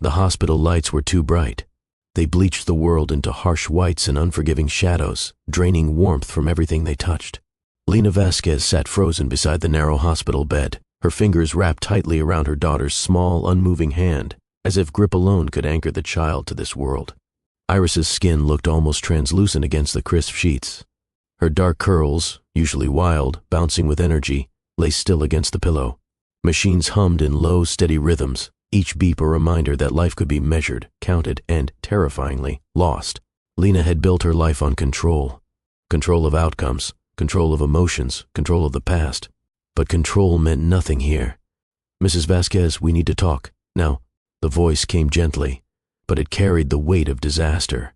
The hospital lights were too bright. They bleached the world into harsh whites and unforgiving shadows, draining warmth from everything they touched. Lena Vasquez sat frozen beside the narrow hospital bed, her fingers wrapped tightly around her daughter's small, unmoving hand, as if grip alone could anchor the child to this world. Iris's skin looked almost translucent against the crisp sheets. Her dark curls, usually wild, bouncing with energy, lay still against the pillow. Machines hummed in low, steady rhythms, each beep a reminder that life could be measured, counted, and, terrifyingly, lost. Lena had built her life on control. Control of outcomes, control of emotions, control of the past. But control meant nothing here. "Mrs. Vasquez, we need to talk. Now." The voice came gently, but it carried the weight of disaster.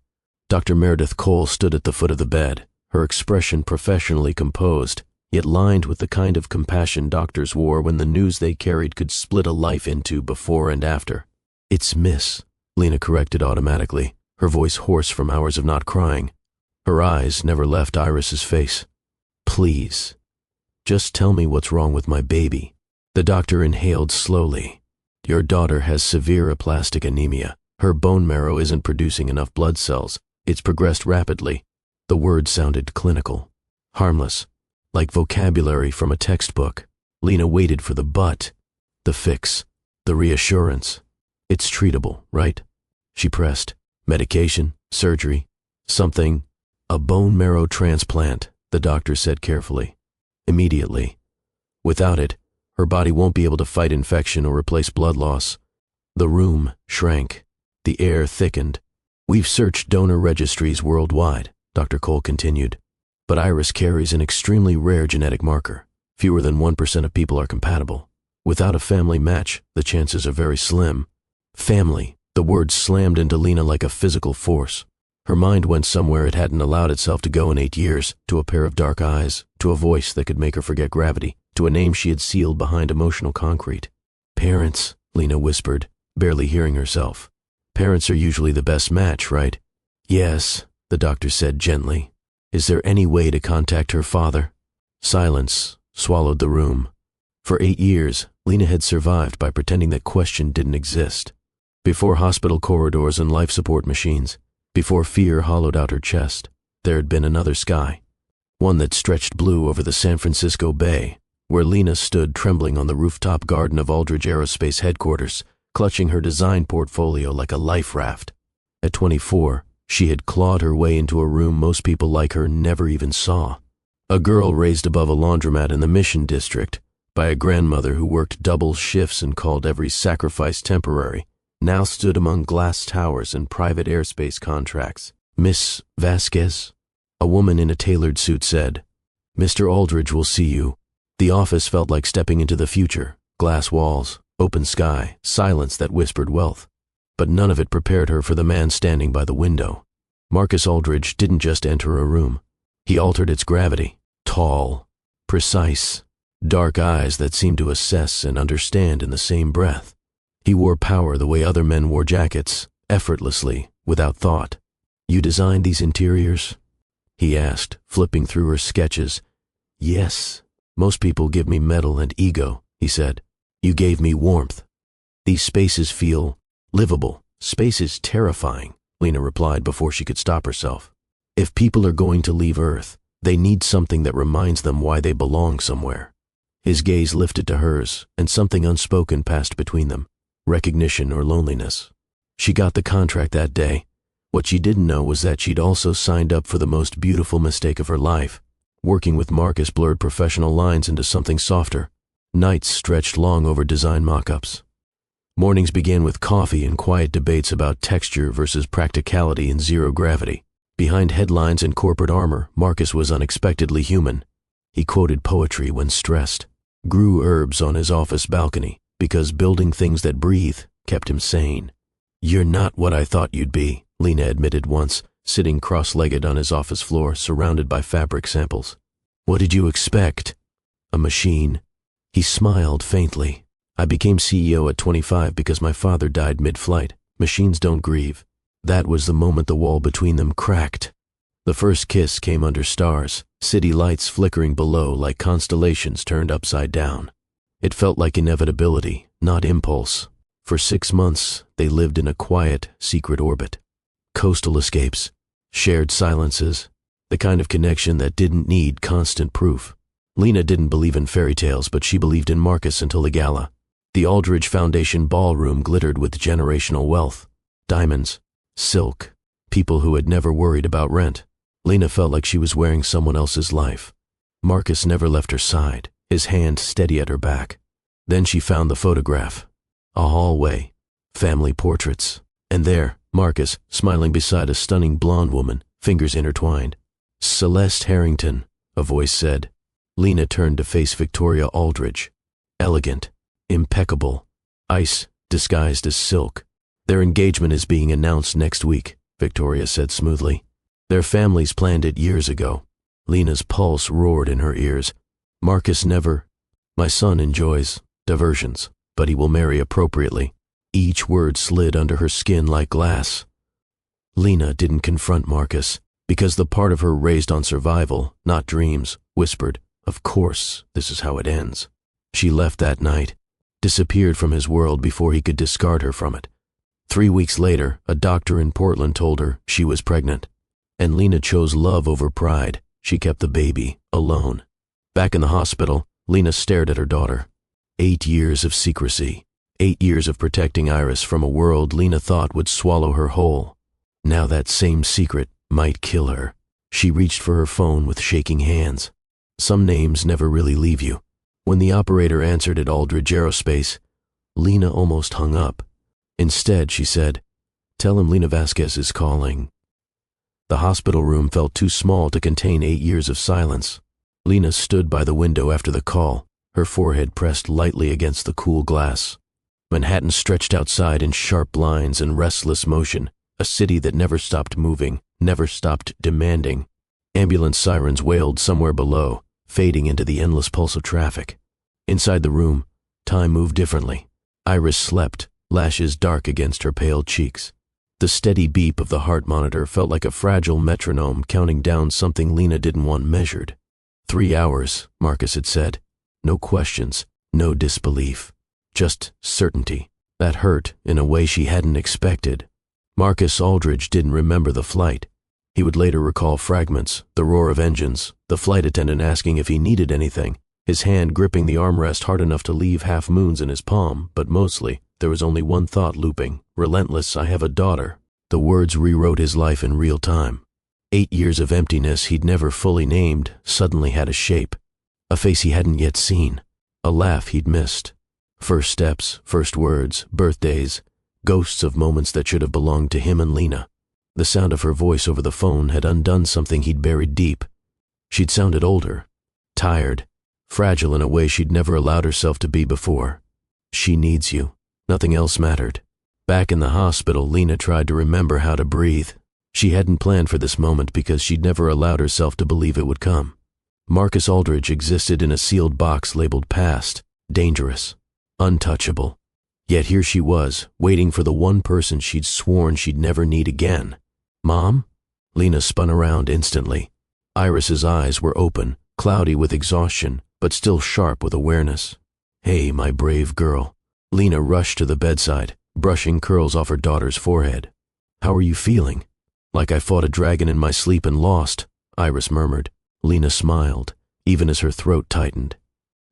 Dr. Meredith Cole stood at the foot of the bed, her expression professionally composed, yet lined with the kind of compassion doctors wore when the news they carried could split a life into before and after. "It's Miss," Lena corrected automatically, her voice hoarse from hours of not crying. Her eyes never left Iris's face. "Please, just tell me what's wrong with my baby." The doctor inhaled slowly. "Your daughter has severe aplastic anemia. Her bone marrow isn't producing enough blood cells. It's progressed rapidly." The words sounded clinical, harmless, like vocabulary from a textbook. Lena waited for the but, the fix, the reassurance. "It's treatable, right?" She pressed. "Medication, surgery, something." "A bone marrow transplant," the doctor said carefully. "Immediately. Without it, her body won't be able to fight infection or replace blood loss." The room shrank. The air thickened. "We've searched donor registries worldwide," Dr. Cole continued, "but Iris carries an extremely rare genetic marker. Fewer than 1% of people are compatible. Without a family match, the chances are very slim." Family, the word slammed into Lena like a physical force. Her mind went somewhere it hadn't allowed itself to go in 8 years, to a pair of dark eyes, to a voice that could make her forget gravity, to a name she had sealed behind emotional concrete. "Parents," Lena whispered, barely hearing herself. "Parents are usually the best match, right?" "Yes," the doctor said gently. "Is there any way to contact her father?" Silence swallowed the room. For 8 years, Lena had survived by pretending that question didn't exist. Before hospital corridors and life support machines, before fear hollowed out her chest, there had been another sky. One that stretched blue over the San Francisco Bay, where Lena stood trembling on the rooftop garden of Aldridge Aerospace headquarters, clutching her design portfolio like a life raft. At 24, she had clawed her way into a room most people like her never even saw. A girl raised above a laundromat in the Mission District by a grandmother who worked double shifts and called every sacrifice temporary, now stood among glass towers and private airspace contracts. "Miss Vasquez?" A woman in a tailored suit said. "Mr. Aldridge will see you." The office felt like stepping into the future. Glass walls, open sky, silence that whispered wealth. But none of it prepared her for the man standing by the window. Marcus Aldridge didn't just enter a room. He altered its gravity. Tall, precise, dark eyes that seemed to assess and understand in the same breath. He wore power the way other men wore jackets, effortlessly, without thought. "You designed these interiors?" he asked, flipping through her sketches. "Yes. Most people give me metal and ego," he said. "You gave me warmth. These spaces feel livable." "Space is terrifying," Lena replied before she could stop herself. "If people are going to leave Earth, they need something that reminds them why they belong somewhere." His gaze lifted to hers, and something unspoken passed between them, recognition or loneliness. She got the contract that day. What she didn't know was that she'd also signed up for the most beautiful mistake of her life. Working with Marcus blurred professional lines into something softer. Nights stretched long over design mock-ups. Mornings began with coffee and quiet debates about texture versus practicality in zero gravity. Behind headlines and corporate armor, Marcus was unexpectedly human. He quoted poetry when stressed, grew herbs on his office balcony, because building things that breathe kept him sane. "You're not what I thought you'd be," Lena admitted once, sitting cross-legged on his office floor, surrounded by fabric samples. "What did you expect? A machine?" He smiled faintly. "I became CEO at 25 because my father died mid-flight. Machines don't grieve." That was the moment the wall between them cracked. The first kiss came under stars, city lights flickering below like constellations turned upside down. It felt like inevitability, not impulse. For 6 months, they lived in a quiet, secret orbit. Coastal escapes, shared silences, the kind of connection that didn't need constant proof. Lena didn't believe in fairy tales, but she believed in Marcus until the gala. The Aldridge Foundation ballroom glittered with generational wealth. Diamonds, silk, people who had never worried about rent. Lena felt like she was wearing someone else's life. Marcus never left her side, his hand steady at her back. Then she found the photograph. A hallway, family portraits, and there, Marcus, smiling beside a stunning blonde woman, fingers intertwined. "Celeste Harrington," a voice said. Lena turned to face Victoria Aldridge. Elegant, impeccable, ice disguised as silk. "Their engagement is being announced next week," Victoria said smoothly. "Their families planned it years ago." Lena's pulse roared in her ears. Marcus never. "My son enjoys diversions, but he will marry appropriately." Each word slid under her skin like glass. Lena didn't confront Marcus, because the part of her raised on survival, not dreams, whispered, "Of course, this is how it ends." She left that night, disappeared from his world before he could discard her from it. 3 weeks later, a doctor in Portland told her she was pregnant. And Lena chose love over pride. She kept the baby, alone. Back in the hospital, Lena stared at her daughter. 8 years of secrecy. 8 years of protecting Iris from a world Lena thought would swallow her whole. Now that same secret might kill her. She reached for her phone with shaking hands. Some names never really leave you. When the operator answered at Aldridge Aerospace, Lena almost hung up. Instead, she said, "Tell him Lena Vasquez is calling." The hospital room felt too small to contain 8 years of silence. Lena stood by the window after the call, her forehead pressed lightly against the cool glass. Manhattan stretched outside in sharp lines and restless motion, a city that never stopped moving, never stopped demanding. Ambulance sirens wailed somewhere below, fading into the endless pulse of traffic. Inside the room, time moved differently. Iris slept, lashes dark against her pale cheeks. The steady beep of the heart monitor felt like a fragile metronome counting down something Lena didn't want measured. 3 hours, Marcus had said. No questions, no disbelief. Just certainty. That hurt in a way she hadn't expected. Marcus Aldridge didn't remember the flight. He would later recall fragments, the roar of engines, the flight attendant asking if he needed anything, his hand gripping the armrest hard enough to leave half moons in his palm, but mostly, there was only one thought looping, relentless, "I have a daughter." The words rewrote his life in real time. 8 years of emptiness he'd never fully named suddenly had a shape. A face he hadn't yet seen. A laugh he'd missed. First steps, first words, birthdays, ghosts of moments that should have belonged to him and Lena. The sound of her voice over the phone had undone something he'd buried deep. She'd sounded older, tired, fragile in a way she'd never allowed herself to be before. "She needs you." Nothing else mattered. Back in the hospital, Lena tried to remember how to breathe. She hadn't planned for this moment because she'd never allowed herself to believe it would come. Marcus Aldridge existed in a sealed box labeled past, dangerous, untouchable. Yet here she was, waiting for the one person she'd sworn she'd never need again. "Mom?" Lena spun around instantly. Iris's eyes were open, cloudy with exhaustion, but still sharp with awareness. "Hey, my brave girl." Lena rushed to the bedside, brushing curls off her daughter's forehead. "How are you feeling?" "Like I fought a dragon in my sleep and lost," Iris murmured. Lena smiled, even as her throat tightened.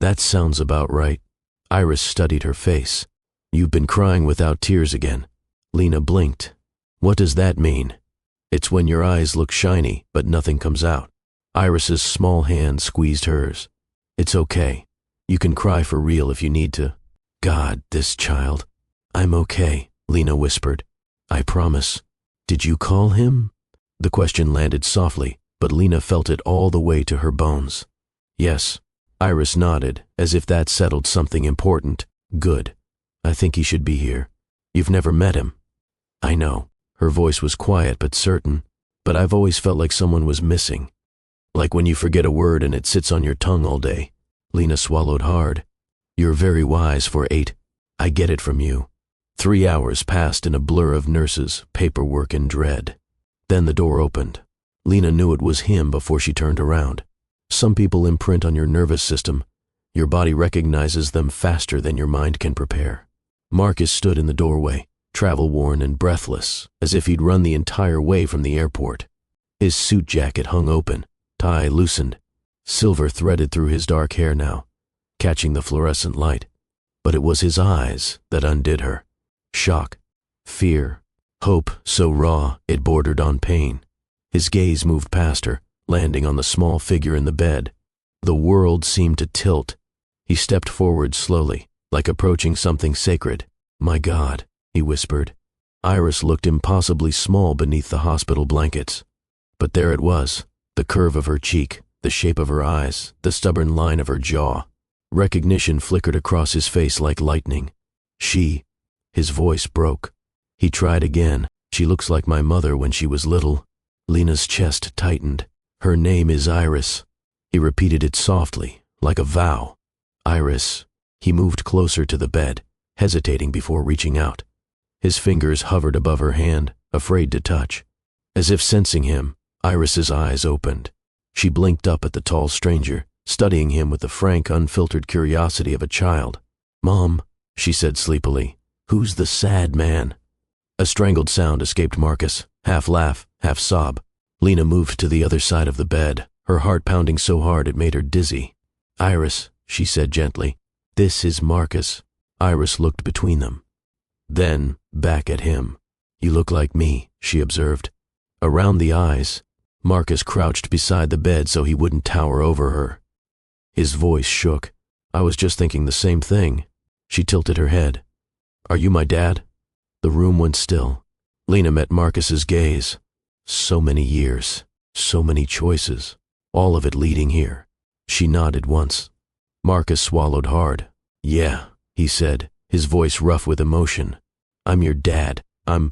"That sounds about right." Iris studied her face. "You've been crying without tears again." Lena blinked. "What does that mean?" "It's when your eyes look shiny, but nothing comes out." Iris's small hand squeezed hers. "It's okay. You can cry for real if you need to." "God, this child." "I'm okay," Lena whispered. "I promise." "Did you call him?" The question landed softly, but Lena felt it all the way to her bones. "Yes." Iris nodded, as if that settled something important. "Good. I think he should be here. You've never met him." "I know." Her voice was quiet but certain. "But I've always felt like someone was missing. Like when you forget a word and it sits on your tongue all day." Lena swallowed hard. "You're very wise for 8. I get it from you." 3 hours passed in a blur of nurses, paperwork, and dread. Then the door opened. Lena knew it was him before she turned around. Some people imprint on your nervous system. Your body recognizes them faster than your mind can prepare. Marcus stood in the doorway, travel-worn and breathless, as if he'd run the entire way from the airport. His suit jacket hung open, tie loosened, silver threaded through his dark hair now, catching the fluorescent light. But it was his eyes that undid her. Shock, fear, hope so raw it bordered on pain. His gaze moved past her, landing on the small figure in the bed. The world seemed to tilt. He stepped forward slowly, like approaching something sacred. "My God," he whispered. Iris looked impossibly small beneath the hospital blankets. But there it was, the curve of her cheek, the shape of her eyes, the stubborn line of her jaw. Recognition flickered across his face like lightning. "She," his voice broke. He tried again. "She looks like my mother when she was little." Lena's chest tightened. "Her name is Iris." He repeated it softly, like a vow. "Iris." He moved closer to the bed, hesitating before reaching out. His fingers hovered above her hand, afraid to touch. As if sensing him, Iris's eyes opened. She blinked up at the tall stranger, studying him with the frank, unfiltered curiosity of a child. "Mom," she said sleepily, "who's the sad man?" A strangled sound escaped Marcus, half laugh, half sob. Lena moved to the other side of the bed, her heart pounding so hard it made her dizzy. "Iris," she said gently, "this is Marcus." Iris looked between them. Then, back at him. "You look like me," she observed. Around the eyes, Marcus crouched beside the bed so he wouldn't tower over her. His voice shook. "I was just thinking the same thing." She tilted her head. "Are you my dad?" The room went still. Lena met Marcus's gaze. So many years, so many choices, all of it leading here. She nodded once. Marcus swallowed hard. "Yeah," he said, his voice rough with emotion. "I'm your dad. I'm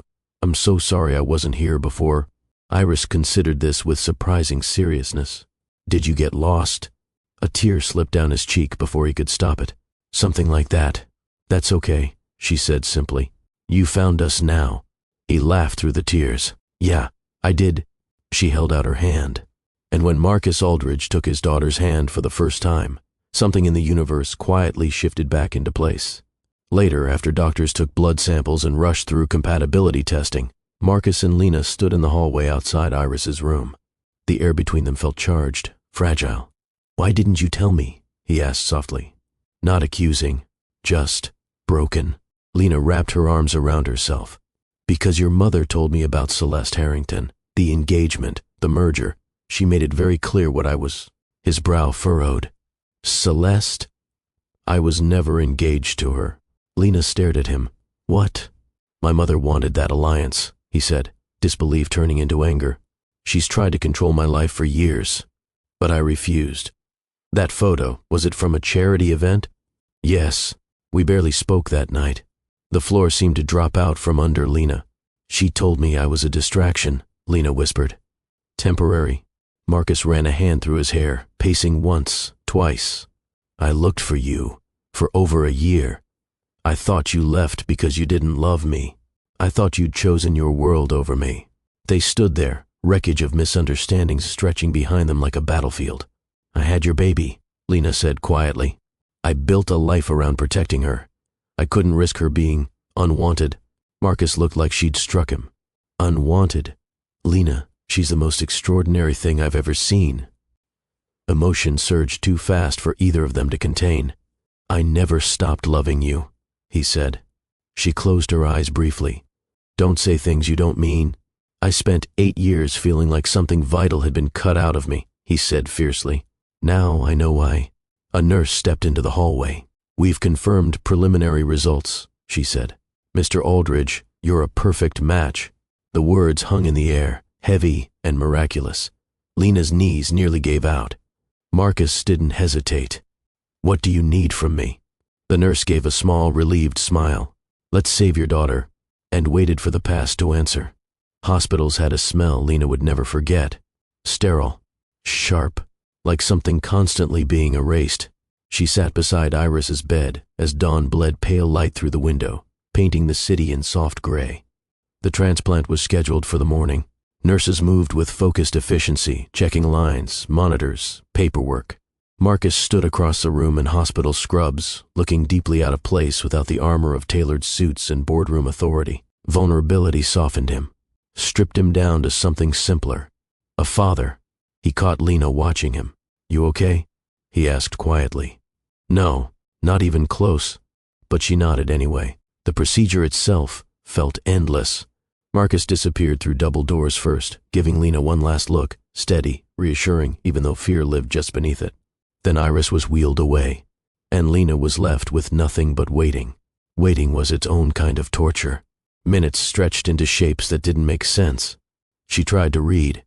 so sorry I wasn't here before." Iris considered this with surprising seriousness. "Did you get lost?" A tear slipped down his cheek before he could stop it. "Something like that." "That's okay," she said simply. "You found us now." He laughed through the tears. "Yeah, I did." She held out her hand. And when Marcus Aldridge took his daughter's hand for the first time, something in the universe quietly shifted back into place. Later, after doctors took blood samples and rushed through compatibility testing, Marcus and Lena stood in the hallway outside Iris's room. The air between them felt charged, fragile. "Why didn't you tell me?" he asked softly. Not accusing, just broken. Lena wrapped her arms around herself. "Because your mother told me about Celeste Harrington, the engagement, the merger. She made it very clear what I was." His brow furrowed. "Celeste?" "I was never engaged to her." Lena stared at him. "What?" "My mother wanted that alliance," he said, disbelief turning into anger. "She's tried to control my life for years, but I refused." "That photo, was it from a charity event?" "Yes. We barely spoke that night." The floor seemed to drop out from under Lena. "She told me I was a distraction," Lena whispered. "Temporary." Marcus ran a hand through his hair, pacing once, twice. "I looked for you, for over a year. I thought you left because you didn't love me. I thought you'd chosen your world over me." They stood there, wreckage of misunderstandings stretching behind them like a battlefield. "I had your baby," Lena said quietly. "I built a life around protecting her. I couldn't risk her being unwanted." Marcus looked like she'd struck him. "Unwanted? Lena, she's the most extraordinary thing I've ever seen." Emotion surged too fast for either of them to contain. "I never stopped loving you," he said. She closed her eyes briefly. "Don't say things you don't mean." "I spent 8 years feeling like something vital had been cut out of me," he said fiercely. "Now I know why." A nurse stepped into the hallway. "We've confirmed preliminary results," she said. "Mr. Aldridge, you're a perfect match." The words hung in the air, heavy and miraculous. Lena's knees nearly gave out. Marcus didn't hesitate. "What do you need from me?" The nurse gave a small, relieved smile. "Let's save your daughter," and waited for the past to answer. Hospitals had a smell Lena would never forget. Sterile, sharp, like something constantly being erased. She sat beside Iris's bed as dawn bled pale light through the window, painting the city in soft gray. The transplant was scheduled for the morning. Nurses moved with focused efficiency, checking lines, monitors, paperwork. Marcus stood across the room in hospital scrubs, looking deeply out of place without the armor of tailored suits and boardroom authority. Vulnerability softened him, stripped him down to something simpler. A father. He caught Lena watching him. "You okay?" he asked quietly. "No, not even close." But she nodded anyway. The procedure itself felt endless. Marcus disappeared through double doors first, giving Lena one last look, steady, reassuring, even though fear lived just beneath it. Then Iris was wheeled away, and Lena was left with nothing but waiting. Waiting was its own kind of torture. Minutes stretched into shapes that didn't make sense. She tried to read.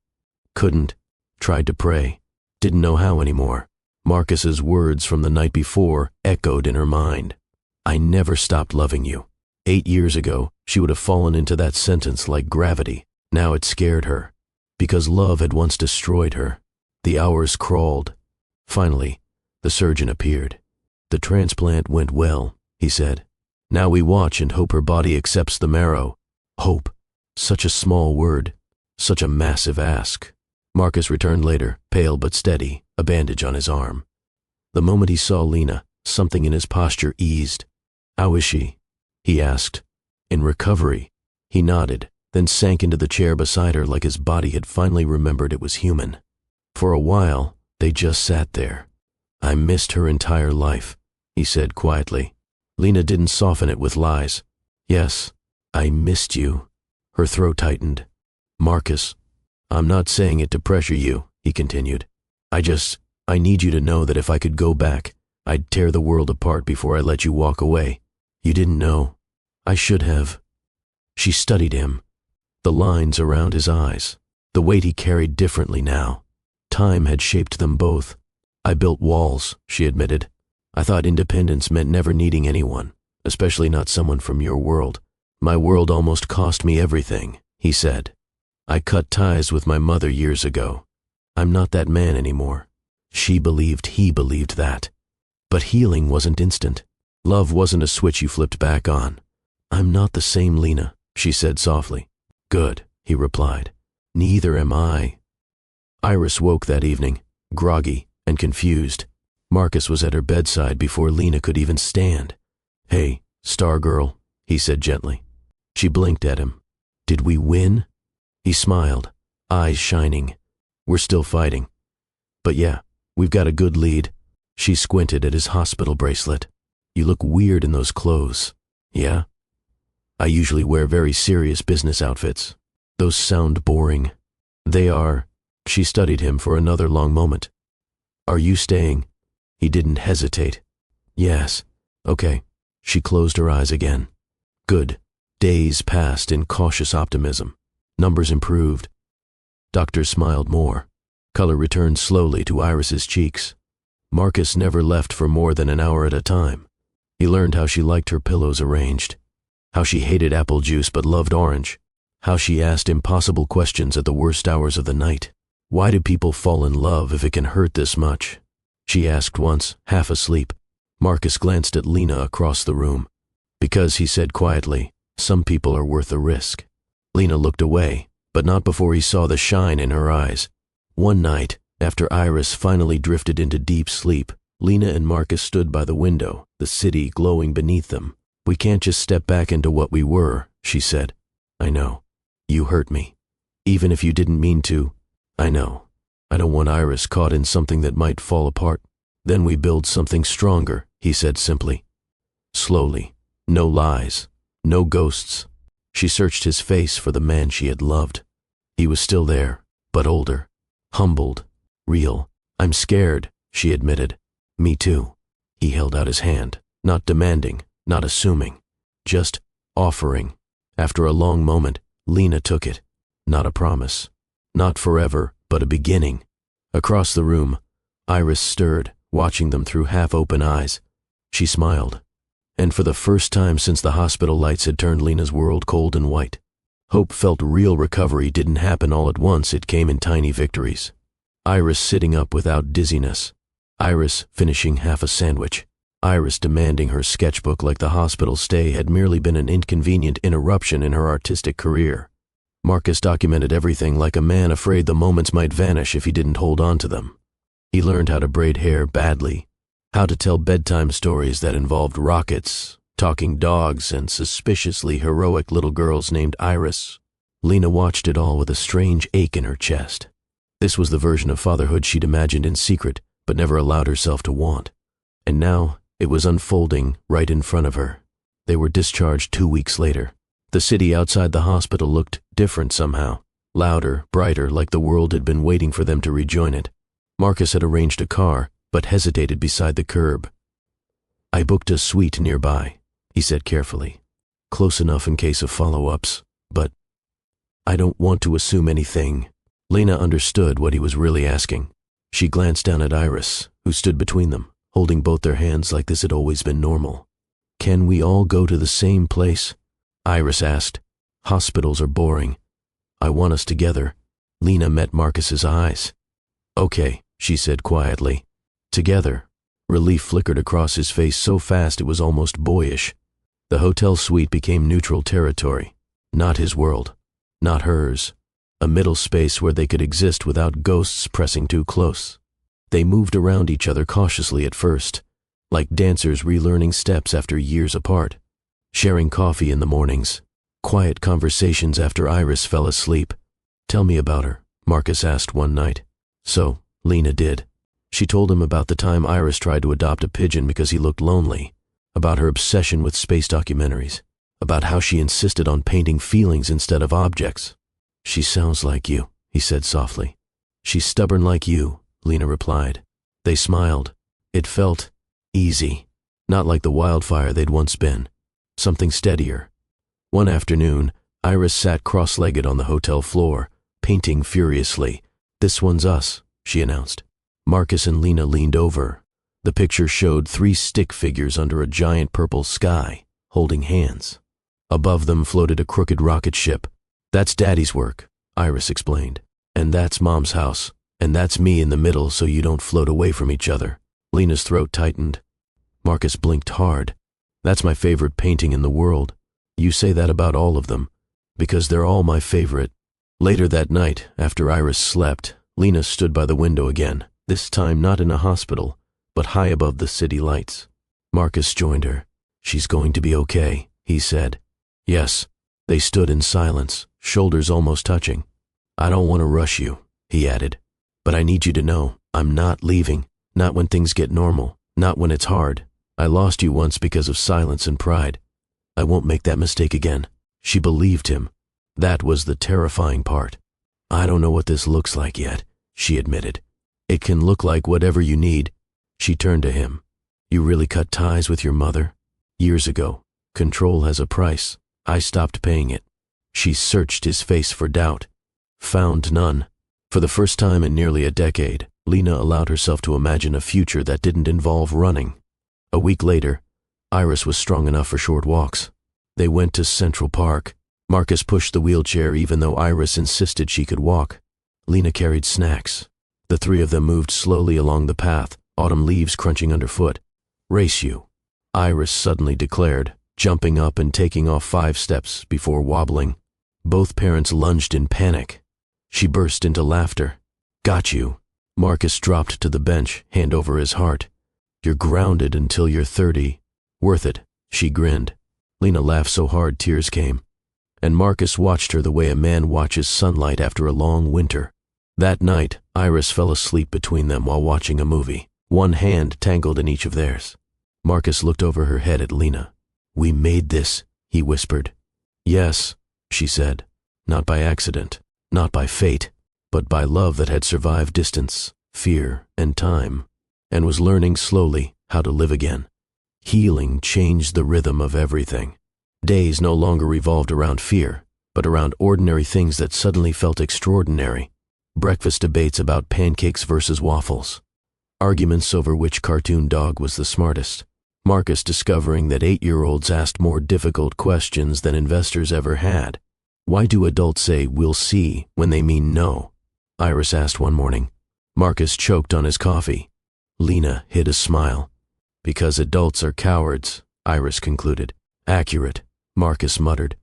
Couldn't. Tried to pray. Didn't know how anymore. Marcus's words from the night before echoed in her mind. "I never stopped loving you." 8 years ago, she would have fallen into that sentence like gravity. Now it scared her, because love had once destroyed her. The hours crawled. Finally, the surgeon appeared. "The transplant went well," he said. "Now we watch and hope her body accepts the marrow." Hope. Such a small word. Such a massive ask. Marcus returned later, pale but steady, a bandage on his arm. The moment he saw Lena, something in his posture eased. "How is she?" he asked. "In recovery." He nodded, then sank into the chair beside her like his body had finally remembered it was human. For a while, they just sat there. "I missed her entire life," he said quietly. Lena didn't soften it with lies. "Yes, I missed you." Her throat tightened. "Marcus, I'm not saying it to pressure you," he continued. I need you to know that if I could go back, I'd tear the world apart before I let you walk away. You didn't know. I should have." She studied him. The lines around his eyes. The weight he carried differently now. Time had shaped them both. "I built walls," she admitted. "I thought independence meant never needing anyone, especially not someone from your world. My world almost cost me everything," he said. "I cut ties with my mother years ago. I'm not that man anymore." She believed he believed that. But healing wasn't instant. Love wasn't a switch you flipped back on. "I'm not the same Lena," she said softly. "Good," he replied. "Neither am I." Iris woke that evening, groggy and confused. Marcus was at her bedside before Lena could even stand. "Hey, star girl," he said gently. She blinked at him. "Did we win?" He smiled, eyes shining. "We're still fighting. But yeah, we've got a good lead." She squinted at his hospital bracelet. "You look weird in those clothes." "Yeah? I usually wear very serious business outfits. Those sound boring." "They are." She studied him for another long moment. "Are you staying?" He didn't hesitate. "Yes." "Okay." She closed her eyes again. "Good." Days passed in cautious optimism. Numbers improved. Doctors smiled more. Color returned slowly to Iris's cheeks. Marcus never left for more than an hour at a time. He learned how she liked her pillows arranged, how she hated apple juice but loved orange, how she asked impossible questions at the worst hours of the night. "Why do people fall in love if it can hurt this much?" she asked once, half asleep. Marcus glanced at Lena across the room. "Because," he said quietly, "some people are worth the risk." Lena looked away, but not before he saw the shine in her eyes. One night, after Iris finally drifted into deep sleep, Lena and Marcus stood by the window, the city glowing beneath them. "We can't just step back into what we were," she said. "I know. You hurt me. Even if you didn't mean to. I know. I don't want Iris caught in something that might fall apart." "Then we build something stronger," he said simply. Slowly. No lies. No ghosts. She searched his face for the man she had loved. He was still there, but older. Humbled. Real. "I'm scared," she admitted. "Me too." He held out his hand, not demanding, not assuming, just offering. After a long moment, Lena took it. Not a promise. Not forever, but a beginning. Across the room, Iris stirred, watching them through half-open eyes. She smiled. And for the first time since the hospital lights had turned Lena's world cold and white, Hope felt real recovery didn't happen all at once, it came in tiny victories. Iris sitting up without dizziness. Iris finishing half a sandwich. Iris demanding her sketchbook like the hospital stay had merely been an inconvenient interruption in her artistic career. Marcus documented everything like a man afraid the moments might vanish if he didn't hold on to them. He learned how to braid hair badly, how to tell bedtime stories that involved rockets, talking dogs, and suspiciously heroic little girls named Iris. Lena watched it all with a strange ache in her chest. This was the version of fatherhood she'd imagined in secret, but never allowed herself to want. And now, it was unfolding right in front of her. They were discharged 2 weeks later. The city outside the hospital looked different somehow, louder, brighter, like the world had been waiting for them to rejoin it. Marcus had arranged a car, but hesitated beside the curb. "I booked a suite nearby," he said carefully. "Close enough in case of follow-ups, but I don't want to assume anything." Lena understood what he was really asking. She glanced down at Iris, who stood between them, holding both their hands like this had always been normal. "Can we all go to the same place?" Iris asked. "Hospitals are boring. I want us together." Lena met Marcus's eyes. "Okay," she said quietly. "Together." Relief flickered across his face so fast it was almost boyish. The hotel suite became neutral territory. Not his world. Not hers. A middle space where they could exist without ghosts pressing too close. They moved around each other cautiously at first, like dancers relearning steps after years apart, sharing coffee in the mornings, quiet conversations after Iris fell asleep. "Tell me about her," Marcus asked one night. So, Lena did. She told him about the time Iris tried to adopt a pigeon because he looked lonely, about her obsession with space documentaries, about how she insisted on painting feelings instead of objects. "She sounds like you," he said softly. "She's stubborn like you," Lena replied. They smiled. It felt easy, not like the wildfire they'd once been. Something steadier. One afternoon, Iris sat cross-legged on the hotel floor, painting furiously. "This one's us," she announced. Marcus and Lena leaned over. The picture showed 3 stick figures under a giant purple sky, holding hands. Above them floated a crooked rocket ship. "That's Daddy's work," Iris explained. "And that's Mom's house. And that's me in the middle so you don't float away from each other." Lena's throat tightened. Marcus blinked hard. "That's my favorite painting in the world. You say that about all of them, because they're all my favorite." Later that night, after Iris slept, Lena stood by the window again, this time not in a hospital, but high above the city lights. Marcus joined her. "She's going to be okay," he said. "Yes." They stood in silence, shoulders almost touching. "I don't want to rush you," he added, "but I need you to know I'm not leaving, not when things get normal, not when it's hard. I lost you once because of silence and pride. I won't make that mistake again." She believed him. That was the terrifying part. "I don't know what this looks like yet," she admitted. "It can look like whatever you need." She turned to him. "You really cut ties with your mother?" "Years ago. Control has a price. I stopped paying it." She searched his face for doubt. Found none. For the first time in nearly a decade, Lena allowed herself to imagine a future that didn't involve running. A week later, Iris was strong enough for short walks. They went to Central Park. Marcus pushed the wheelchair even though Iris insisted she could walk. Lena carried snacks. The 3 of them moved slowly along the path, autumn leaves crunching underfoot. "Race you," Iris suddenly declared, jumping up and taking off 5 steps before wobbling. Both parents lunged in panic. She burst into laughter. "Got you." Marcus dropped to the bench, hand over his heart. "You're grounded until you're 30. Worth it," she grinned. Lena laughed so hard tears came. And Marcus watched her the way a man watches sunlight after a long winter. That night, Iris fell asleep between them while watching a movie, one hand tangled in each of theirs. Marcus looked over her head at Lena. "We made this," he whispered. "Yes," she said. "Not by accident, not by fate, but by love that had survived distance, fear, and time, and was learning slowly how to live again." Healing changed the rhythm of everything. Days no longer revolved around fear, but around ordinary things that suddenly felt extraordinary. Breakfast debates about pancakes versus waffles. Arguments over which cartoon dog was the smartest. Marcus discovering that 8-year-olds asked more difficult questions than investors ever had. "Why do adults say 'we'll see' when they mean no?" Iris asked one morning. Marcus choked on his coffee. Lena hid a smile. "Because adults are cowards," Iris concluded. "Accurate," Marcus muttered.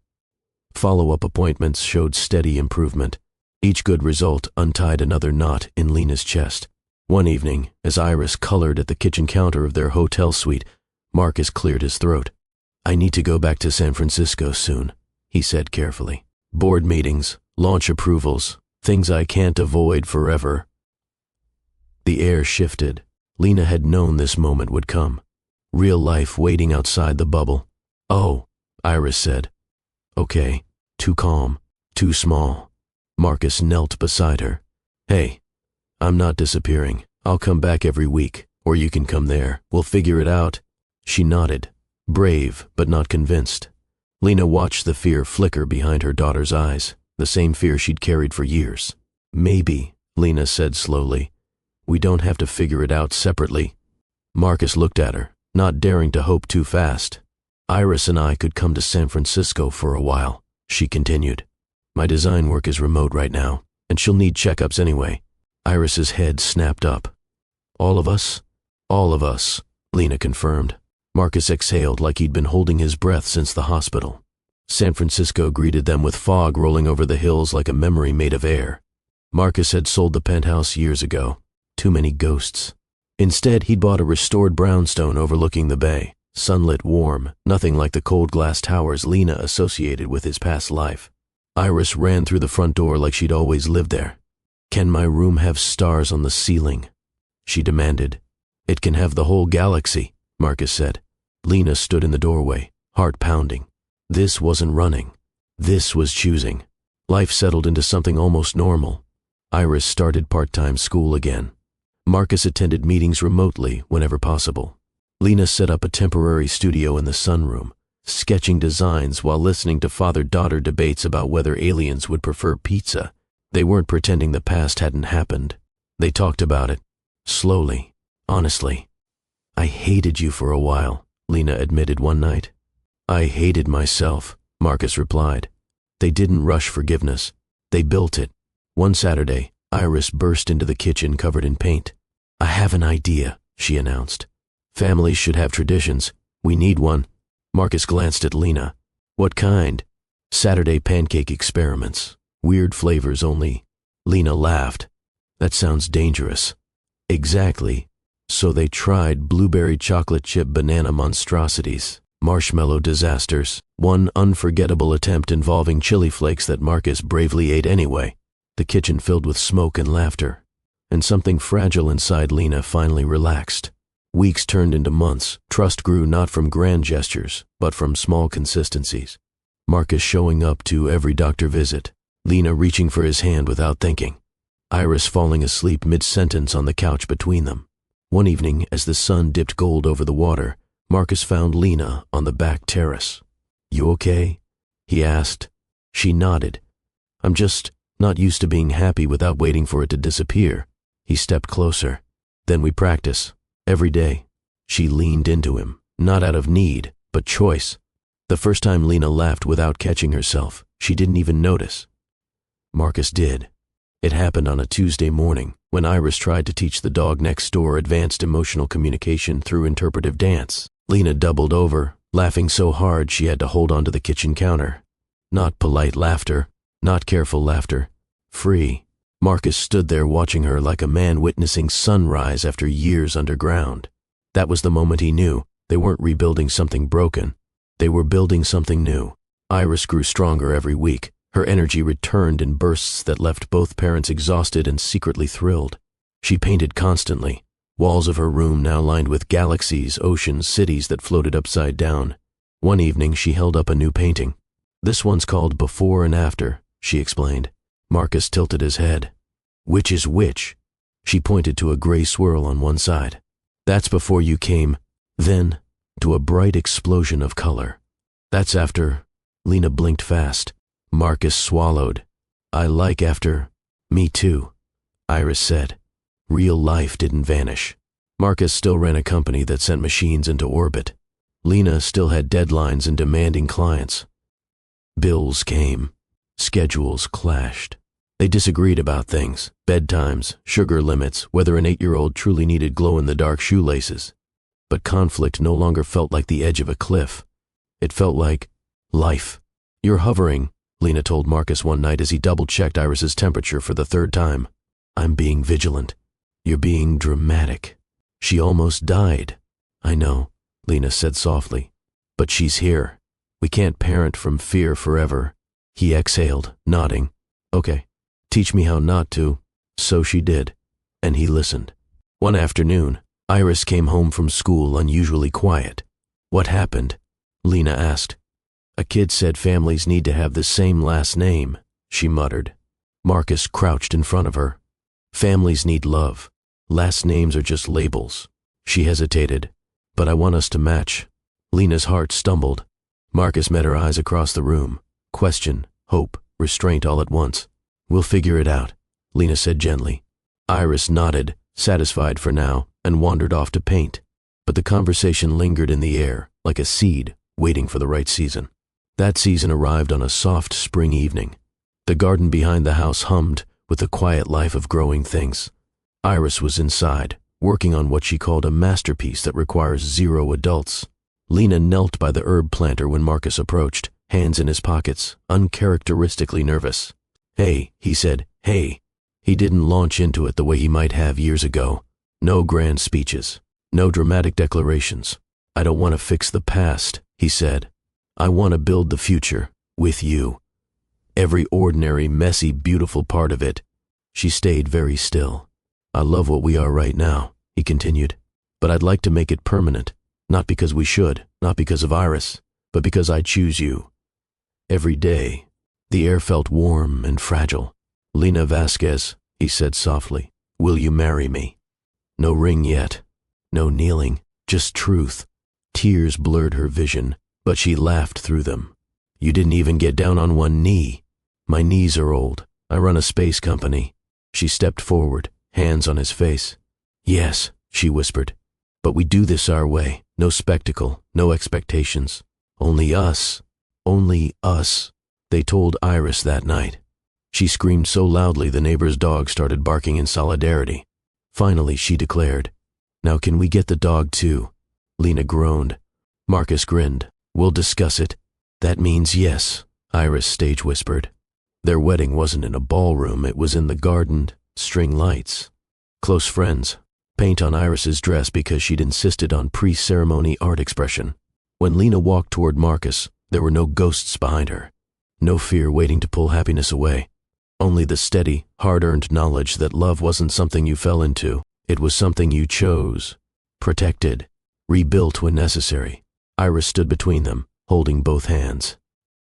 Follow-up appointments showed steady improvement. Each good result untied another knot in Lena's chest. One evening, as Iris colored at the kitchen counter of their hotel suite, Marcus cleared his throat. "I need to go back to San Francisco soon," he said carefully. "Board meetings, launch approvals, things I can't avoid forever." The air shifted. Lena had known this moment would come. Real life waiting outside the bubble. "Oh," Iris said. "Okay, too calm, too small." Marcus knelt beside her. "Hey, I'm not disappearing. I'll come back every week, or you can come there. We'll figure it out." She nodded, brave but not convinced. Lena watched the fear flicker behind her daughter's eyes, the same fear she'd carried for years. "Maybe," Lena said slowly, "we don't have to figure it out separately." Marcus looked at her, not daring to hope too fast. "Iris and I could come to San Francisco for a while," she continued. "My design work is remote right now, and she'll need checkups anyway." Iris's head snapped up. "All of us?" "All of us," Lena confirmed. Marcus exhaled like he'd been holding his breath since the hospital. San Francisco greeted them with fog rolling over the hills like a memory made of air. Marcus had sold the penthouse years ago. Too many ghosts. Instead, he'd bought a restored brownstone overlooking the bay, sunlit, warm, nothing like the cold glass towers Lena associated with his past life. Iris ran through the front door like she'd always lived there. "Can my room have stars on the ceiling?" she demanded. "It can have the whole galaxy," Marcus said. Lena stood in the doorway, heart pounding. This wasn't running. This was choosing. Life settled into something almost normal. Iris started part-time school again. Marcus attended meetings remotely whenever possible. Lena set up a temporary studio in the sunroom, sketching designs while listening to father-daughter debates about whether aliens would prefer pizza. They weren't pretending the past hadn't happened. They talked about it, slowly, honestly. "I hated you for a while," Lena admitted one night. "I hated myself," Marcus replied. They didn't rush forgiveness. They built it. One Saturday, Iris burst into the kitchen covered in paint. "I have an idea," she announced. "Families should have traditions. We need one." Marcus glanced at Lena. "What kind?" "Saturday pancake experiments. Weird flavors only." Lena laughed. "That sounds dangerous." "Exactly. So they tried blueberry chocolate chip banana monstrosities, marshmallow disasters, one unforgettable attempt involving chili flakes that Marcus bravely ate anyway. The kitchen filled with smoke and laughter. And something fragile inside Lena finally relaxed. Weeks turned into months. Trust grew not from grand gestures, but from small consistencies. Marcus showing up to every doctor visit. Lena reaching for his hand without thinking. Iris falling asleep mid-sentence on the couch between them. One evening, as the sun dipped gold over the water, Marcus found Lena on the back terrace. "You okay?" he asked. She nodded. "I'm just not used to being happy without waiting for it to disappear." He stepped closer. "Then we practice. Every day." She leaned into him, not out of need, but choice. The first time Lena laughed without catching herself, she didn't even notice. Marcus did. It happened on a Tuesday morning, when Iris tried to teach the dog next door advanced emotional communication through interpretive dance. Lena doubled over, laughing so hard she had to hold onto the kitchen counter. Not polite laughter, not careful laughter. Free. Marcus stood there watching her like a man witnessing sunrise after years underground. That was the moment he knew they weren't rebuilding something broken. They were building something new. Iris grew stronger every week. Her energy returned in bursts that left both parents exhausted and secretly thrilled. She painted constantly, walls of her room now lined with galaxies, oceans, cities that floated upside down. One evening she held up a new painting. "This one's called Before and After," she explained. Marcus tilted his head. "Which is which?" She pointed to a gray swirl on one side. "That's before you came." Then, to a bright explosion of color. "That's after." Lena blinked fast. Marcus swallowed. "I like after." "Me too," Iris said. Real life didn't vanish. Marcus still ran a company that sent machines into orbit. Lena still had deadlines and demanding clients. Bills came. Schedules clashed. They disagreed about things, bedtimes, sugar limits, whether an 8-year-old truly needed glow-in-the-dark shoelaces. But conflict no longer felt like the edge of a cliff. It felt like life. "You're hovering," Lena told Marcus one night as he double-checked Iris's temperature for the third time. "I'm being vigilant." You're being dramatic. She almost died. I know, Lena said softly. But she's here. We can't parent from fear forever. He exhaled, nodding. Okay, teach me how not to. So she did, and he listened. One afternoon, Iris came home from school unusually quiet. What happened? Lena asked. A kid said families need to have the same last name, she muttered. Marcus crouched in front of her. Families need love. Last names are just labels. She hesitated. But I want us to match. Lena's heart stumbled. Marcus met her eyes across the room. Question, hope, restraint all at once. We'll figure it out, Lena said gently. Iris nodded, satisfied for now, and wandered off to paint. But the conversation lingered in the air, like a seed, waiting for the right season. That season arrived on a soft spring evening. The garden behind the house hummed with the quiet life of growing things. Iris was inside, working on what she called a masterpiece that requires 0 adults. Lena knelt by the herb planter when Marcus approached, hands in his pockets, uncharacteristically nervous. Hey, he said, hey. He didn't launch into it the way he might have years ago. No grand speeches, no dramatic declarations. I don't want to fix the past, he said. I want to build the future, with you. Every ordinary, messy, beautiful part of it. She stayed very still. I love what we are right now, he continued, but I'd like to make it permanent, not because we should, not because of Iris, but because I choose you. Every day, the air felt warm and fragile. Lena Vasquez, he said softly, will you marry me? No ring yet, no kneeling, just truth. Tears blurred her vision, but she laughed through them. You didn't even get down on one knee. My knees are old. I run a space company. She stepped forward, hands on his face. Yes, she whispered, but we do this our way. No spectacle, no expectations. Only us. Only us. They told Iris that night. She screamed so loudly the neighbor's dog started barking in solidarity. Finally, she declared, Now can we get the dog too? Lena groaned. Marcus grinned. We'll discuss it. That means yes, Iris stage whispered. Their wedding wasn't in a ballroom, it was in the garden, string lights. Close friends. Paint on Iris's dress because she'd insisted on pre-ceremony art expression. When Lena walked toward Marcus, there were no ghosts behind her. No fear waiting to pull happiness away. Only the steady, hard-earned knowledge that love wasn't something you fell into. It was something you chose, protected, rebuilt when necessary. Iris stood between them, holding both hands.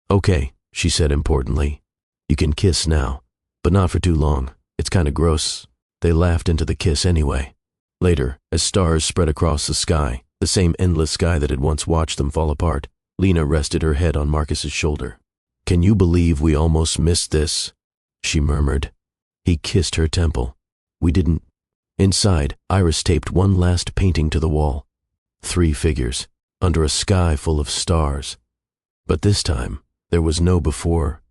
Okay, she said importantly. You can kiss now, but not for too long. It's kinda gross. They laughed into the kiss anyway. Later, as stars spread across the sky, the same endless sky that had once watched them fall apart, Lena rested her head on Marcus's shoulder. Can you believe we almost missed this? She murmured. He kissed her temple. We didn't. Inside, Iris taped one last painting to the wall. 3 figures, under a sky full of stars. But this time, there was no before,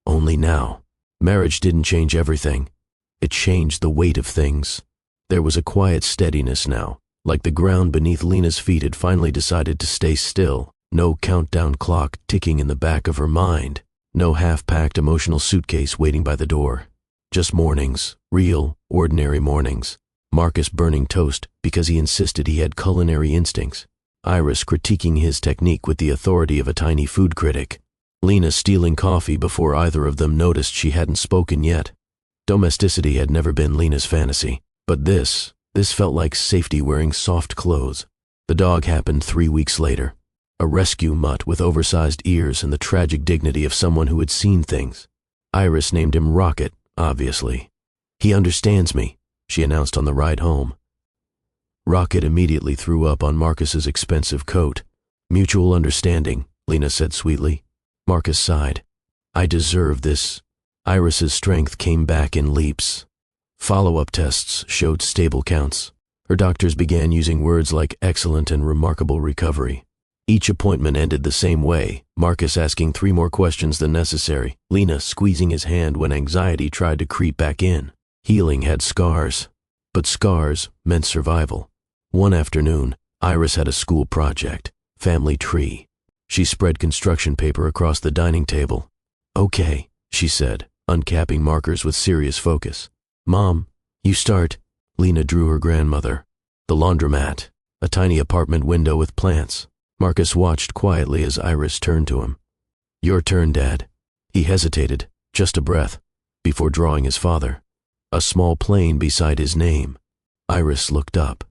only now. Marriage didn't change everything. It changed the weight of things. There was a quiet steadiness now, like the ground beneath Lena's feet had finally decided to stay still. No countdown clock ticking in the back of her mind. No half-packed emotional suitcase waiting by the door. Just mornings, real, ordinary mornings. Marcus burning toast because he insisted he had culinary instincts. Iris critiquing his technique with the authority of a tiny food critic. Lena stealing coffee before either of them noticed she hadn't spoken yet. Domesticity had never been Lena's fantasy, but this felt like safety wearing soft clothes. The dog happened 3 weeks later. A rescue mutt with oversized ears and the tragic dignity of someone who had seen things. Iris named him Rocket, obviously. He understands me, she announced on the ride home. Rocket immediately threw up on Marcus's expensive coat. Mutual understanding, Lena said sweetly. Marcus sighed. I deserve this. Iris's strength came back in leaps. Follow-up tests showed stable counts. Her doctors began using words like excellent and remarkable recovery. Each appointment ended the same way, Marcus asking 3 more questions than necessary, Lena squeezing his hand when anxiety tried to creep back in. Healing had scars, but scars meant survival. One afternoon, Iris had a school project, family tree. She spread construction paper across the dining table. Okay, she said, uncapping markers with serious focus. Mom, you start. Lena drew her grandmother, the laundromat, a tiny apartment window with plants. Marcus watched quietly as Iris turned to him. "Your turn, Dad." He hesitated, just a breath, before drawing his father, a small plane beside his name. Iris looked up.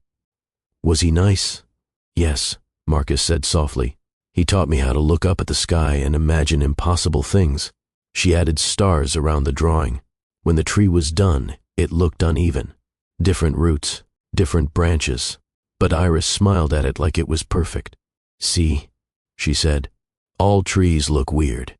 "Was he nice?" "Yes," Marcus said softly. "He taught me how to look up at the sky and imagine impossible things." She added stars around the drawing. When the tree was done, it looked uneven. Different roots, different branches, but Iris smiled at it like it was perfect. "See," she said, "all trees look weird.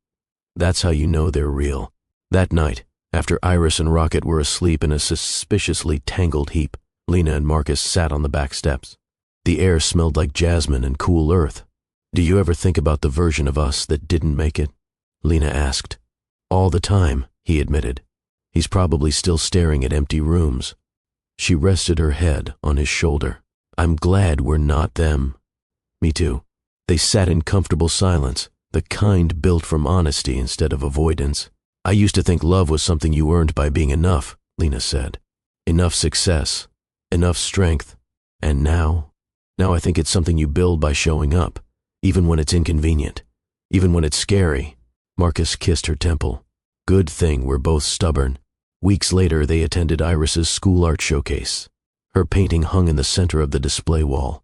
That's how you know they're real." That night, after Iris and Rocket were asleep in a suspiciously tangled heap, Lena and Marcus sat on the back steps. The air smelled like jasmine and cool earth. "Do you ever think about the version of us that didn't make it?" Lena asked. "All the time," he admitted. "He's probably still staring at empty rooms." She rested her head on his shoulder. "I'm glad we're not them." "Me too." They sat in comfortable silence, the kind built from honesty instead of avoidance. "I used to think love was something you earned by being enough," Lena said. "Enough success, enough strength. And now I think it's something you build by showing up, even when it's inconvenient, even when it's scary." Marcus kissed her temple. "Good thing we're both stubborn." Weeks later, they attended Iris's school art showcase. Her painting hung in the center of the display wall.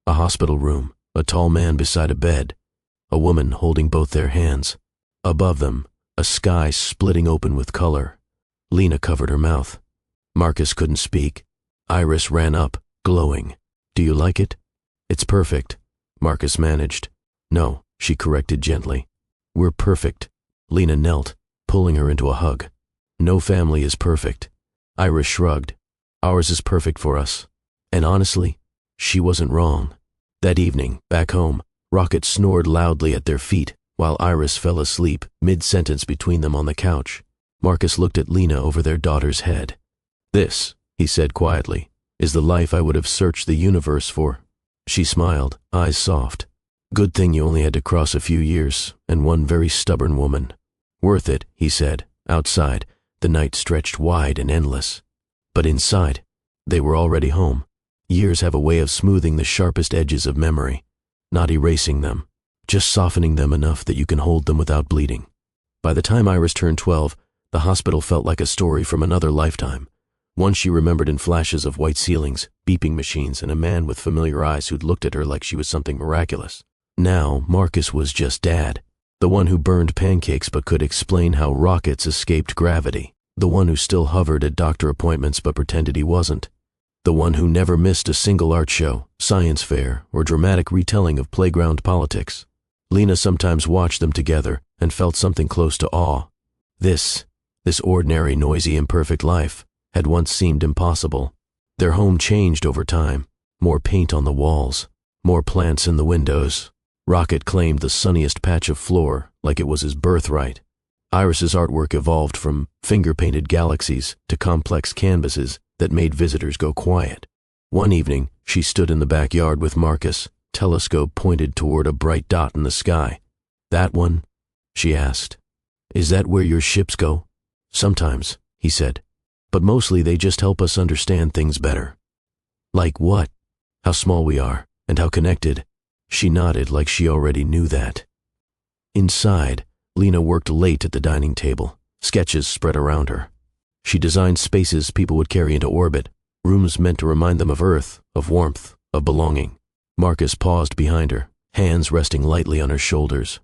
A hospital room, a tall man beside a bed, a woman holding both their hands. Above them, a sky splitting open with color. Lena covered her mouth. Marcus couldn't speak. Iris ran up, glowing. "Do you like it?" "It's perfect," Marcus managed. "No," she corrected gently. "We're perfect." Lena knelt, pulling her into a hug. "No family is perfect." Iris shrugged. "Ours is perfect for us." And honestly, she wasn't wrong. That evening, back home, Rocket snored loudly at their feet while Iris fell asleep, mid-sentence between them on the couch. Marcus looked at Lena over their daughter's head. "This," he said quietly, "is the life I would have searched the universe for." She smiled, eyes soft. "Good thing you only had to cross a few years and one very stubborn woman." "Worth it," he said. Outside, the night stretched wide and endless. But inside, they were already home. Years have a way of smoothing the sharpest edges of memory, not erasing them, just softening them enough that you can hold them without bleeding. By the time Iris turned 12, the hospital felt like a story from another lifetime. One she remembered in flashes of white ceilings, beeping machines, and a man with familiar eyes who'd looked at her like she was something miraculous. Now, Marcus was just Dad, the one who burned pancakes but could explain how rockets escaped gravity, the one who still hovered at doctor appointments but pretended he wasn't, the one who never missed a single art show, science fair, or dramatic retelling of playground politics. Lena sometimes watched them together and felt something close to awe. This ordinary, noisy, imperfect life had once seemed impossible. Their home changed over time. More paint on the walls, more plants in the windows. Rocket claimed the sunniest patch of floor like it was his birthright. Iris's artwork evolved from finger-painted galaxies to complex canvases that made visitors go quiet. One evening, she stood in the backyard with Marcus, telescope pointed toward a bright dot in the sky. "That one?" she asked. "Is that where your ships go?" "Sometimes," he said. "But mostly they just help us understand things better." "Like what?" "How small we are, and how connected." She nodded like she already knew that. Inside, Lena worked late at the dining table, sketches spread around her. She designed spaces people would carry into orbit, rooms meant to remind them of Earth, of warmth, of belonging. Marcus paused behind her, hands resting lightly on her shoulders.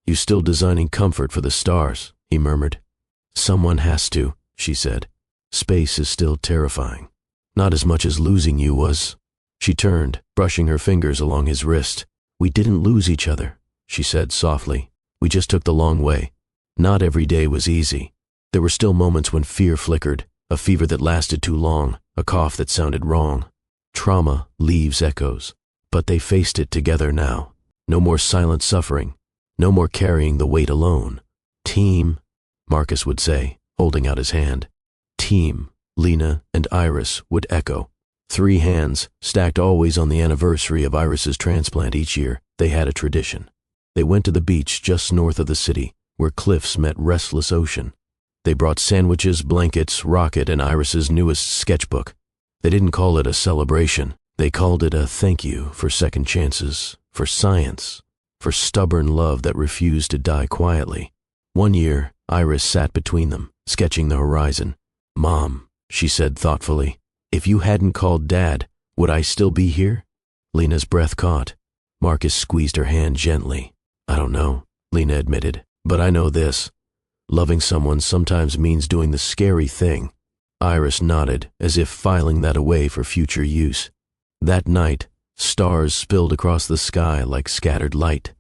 "You still designing comfort for the stars," he murmured. "Someone has to," she said. "Space is still terrifying. Not as much as losing you was." She turned, brushing her fingers along his wrist. "We didn't lose each other," she said softly. "We just took the long way. Not every day was easy. There were still moments when fear flickered, a fever that lasted too long, a cough that sounded wrong. Trauma leaves echoes, but they faced it together now. No more silent suffering, no more carrying the weight alone. Team, Marcus would say, holding out his hand. Team, Lena and Iris would echo. 3 hands, stacked always on the anniversary of Iris's transplant each year. They had a tradition. They went to the beach just north of the city, where cliffs met restless ocean. They brought sandwiches, blankets, Rocket, and Iris's newest sketchbook. They didn't call it a celebration. They called it a thank you for second chances, for science, for stubborn love that refused to die quietly. One year, Iris sat between them, sketching the horizon. "Mom," she said thoughtfully, "if you hadn't called Dad, would I still be here?" Lena's breath caught. Marcus squeezed her hand gently. "I don't know," Lena admitted, "but I know this. Loving someone sometimes means doing the scary thing." Iris nodded, as if filing that away for future use. That night, stars spilled across the sky like scattered light.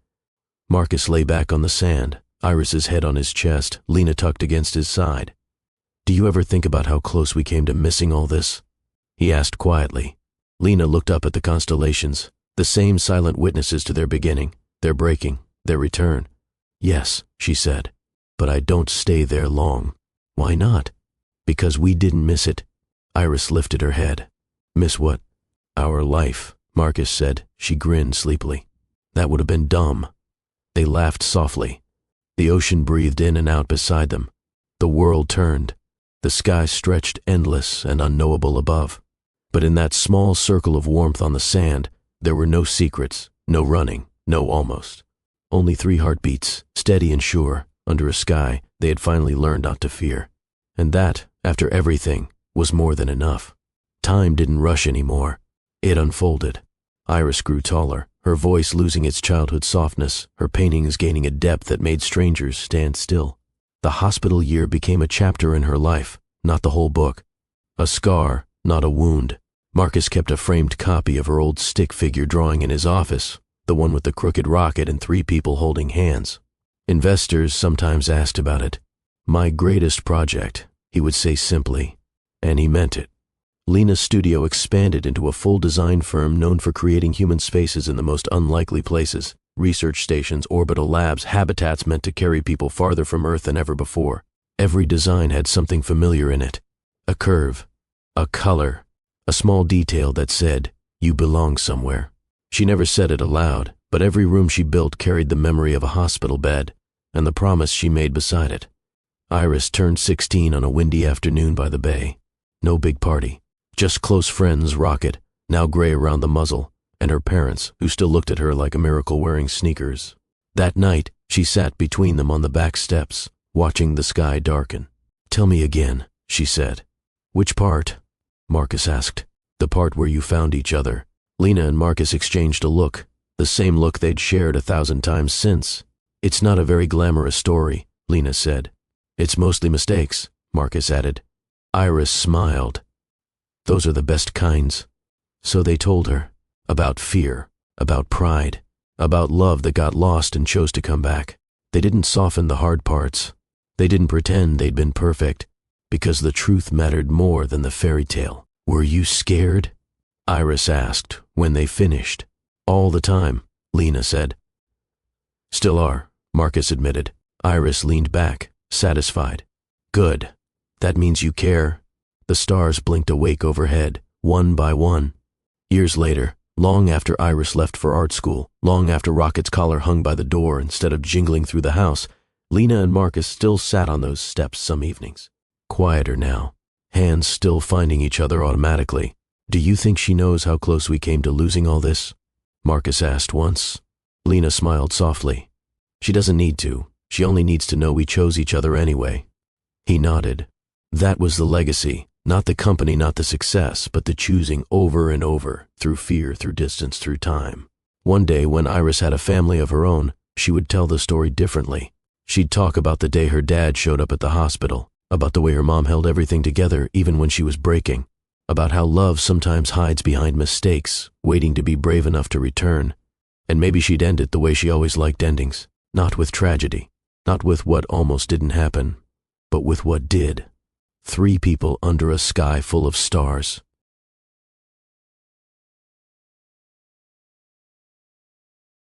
Marcus lay back on the sand, Iris's head on his chest, Lena tucked against his side. "Do you ever think about how close we came to missing all this?" he asked quietly. Lena looked up at the constellations, the same silent witnesses to their beginning, their breaking, their return. "Yes," she said, "but I don't stay there long." "Why not?" "Because we didn't miss it." Iris lifted her head. "Miss what?" "Our life," Marcus said. She grinned sleepily. "That would have been dumb." They laughed softly. The ocean breathed in and out beside them. The world turned. The sky stretched endless and unknowable above. But in that small circle of warmth on the sand, there were no secrets, no running, no almost. Only 3 heartbeats, steady and sure, under a sky they had finally learned not to fear. And that, after everything, was more than enough. Time didn't rush anymore. It unfolded. Iris grew taller, her voice losing its childhood softness, her paintings gaining a depth that made strangers stand still. The hospital year became a chapter in her life, not the whole book. A scar, not a wound. Marcus kept a framed copy of her old stick figure drawing in his office, the one with the crooked rocket and 3 people holding hands. Investors sometimes asked about it. "My greatest project," he would say simply, and he meant it. Lena's studio expanded into a full design firm known for creating human spaces in the most unlikely places, research stations, orbital labs, habitats meant to carry people farther from Earth than ever before. Every design had something familiar in it. A curve, a color, a small detail that said, "You belong somewhere." She never said it aloud, but every room she built carried the memory of a hospital bed, and the promise she made beside it. Iris turned 16 on a windy afternoon by the bay. No big party. Just close friends Rocket, now gray around the muzzle, and her parents, who still looked at her like a miracle wearing sneakers. That night, she sat between them on the back steps, watching the sky darken. "Tell me again," she said. "Which part?" Marcus asked. "The part where you found each other." Lena and Marcus exchanged a look, the same look they'd shared 1,000 times since. "It's not a very glamorous story," Lena said. "It's mostly mistakes," Marcus added. Iris smiled. "Those are the best kinds." So they told her, about fear, about pride, about love that got lost and chose to come back. They didn't soften the hard parts. They didn't pretend they'd been perfect, because the truth mattered more than the fairy tale. "Were you scared?" Iris asked when they finished. "All the time," Lena said. "Still are," Marcus admitted. Iris leaned back, satisfied. "Good. That means you care." The stars blinked awake overhead, one by one. Years later, long after Iris left for art school, long after Rocket's collar hung by the door instead of jingling through the house, Lena and Marcus still sat on those steps some evenings. Quieter now, hands still finding each other automatically. "Do you think she knows how close we came to losing all this?" Marcus asked once. Lena smiled softly. "She doesn't need to. She only needs to know we chose each other anyway." He nodded. That was the legacy. Not the company, not the success, but the choosing over and over, through fear, through distance, through time. One day, when Iris had a family of her own, she would tell the story differently. She'd talk about the day her dad showed up at the hospital, about the way her mom held everything together even when she was breaking, about how love sometimes hides behind mistakes, waiting to be brave enough to return. And maybe she'd end it the way she always liked endings, not with tragedy, not with what almost didn't happen, but with what did. 3 people under a sky full of stars.